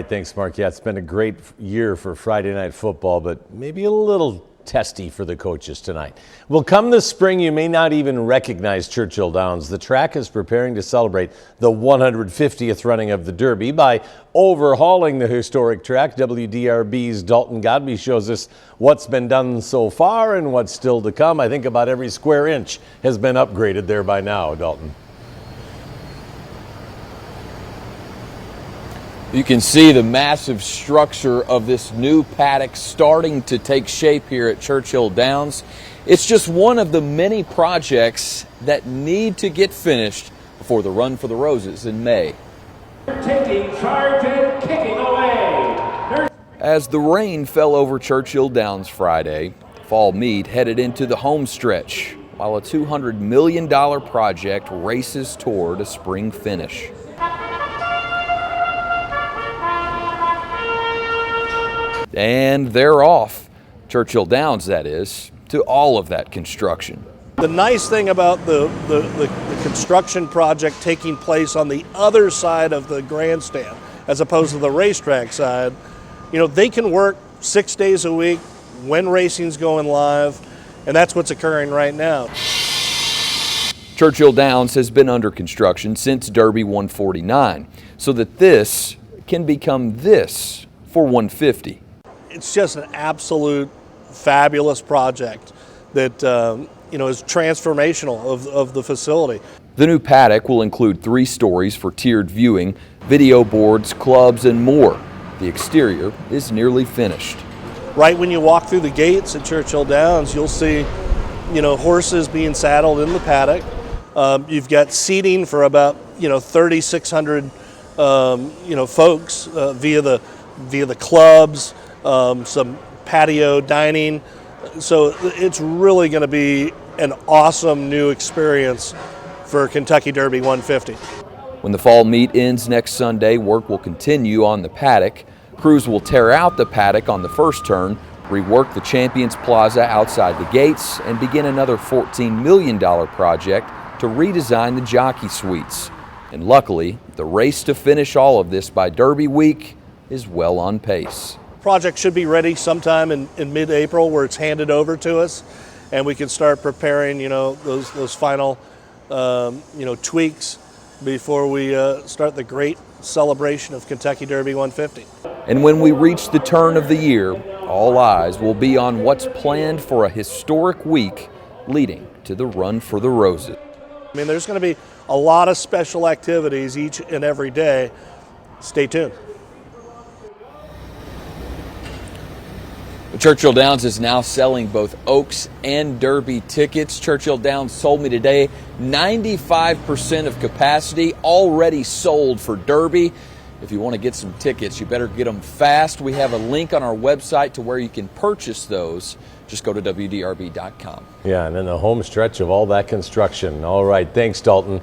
Thanks, Mark. Yeah, it's been a great year for Friday Night Football, but maybe a little testy for the coaches tonight. Well, come this spring, you may not even recognize Churchill Downs. The track is preparing to celebrate the 150th running of the Derby by overhauling the historic track. WDRB's Dalton Godby shows us what's been done so far and what's still to come. I think about every square inch has been upgraded there by now, Dalton. You can see the massive structure of this new paddock starting to take shape here at Churchill Downs. It's just one of the many projects that need to get finished before the Run for the Roses in May. Taking charge and kicking away. As the rain fell over Churchill Downs Friday, fall meet headed into the home stretch, while a $200 million project races toward a spring finish. And they're off, Churchill Downs that is, to all of that construction. The nice thing about the construction project taking place on the other side of the grandstand, as opposed to the racetrack side, you know, they can work 6 days a week when racing's going live, and that's what's occurring right now. Churchill Downs has been under construction since Derby 149, so that this can become this for 150. It's just an absolute fabulous project that is transformational of the facility. The new paddock will include 3 stories for tiered viewing, video boards, clubs, and more. The exterior is nearly finished. Right when you walk through the gates at Churchill Downs, you'll see, horses being saddled in the paddock. You've got seating for about 3,600 folks via the clubs. Some patio dining. So it's really going to be an awesome new experience for Kentucky Derby 150. When the fall meet ends next Sunday, work will continue on the paddock. Crews will tear out the paddock on the first turn, rework the Champions Plaza outside the gates, and begin another $14 million project to redesign the jockey suites. And luckily, the race to finish all of this by Derby week is well on pace. Project should be ready sometime in mid-April, where it's handed over to us, and we can start preparing, those final, tweaks before we start the great celebration of Kentucky Derby 150. And when we reach the turn of the year, all eyes will be on what's planned for a historic week leading to the Run for the Roses. I mean, there's going to be a lot of special activities each and every day. Stay tuned. Churchill Downs is now selling both Oaks and Derby tickets. Churchill Downs told me today 95% of capacity already sold for Derby. If you want to get some tickets, you better get them fast. We have a link on our website to where you can purchase those. Just go to WDRB.com. Yeah, and then the home stretch of all that construction. All right, thanks, Dalton.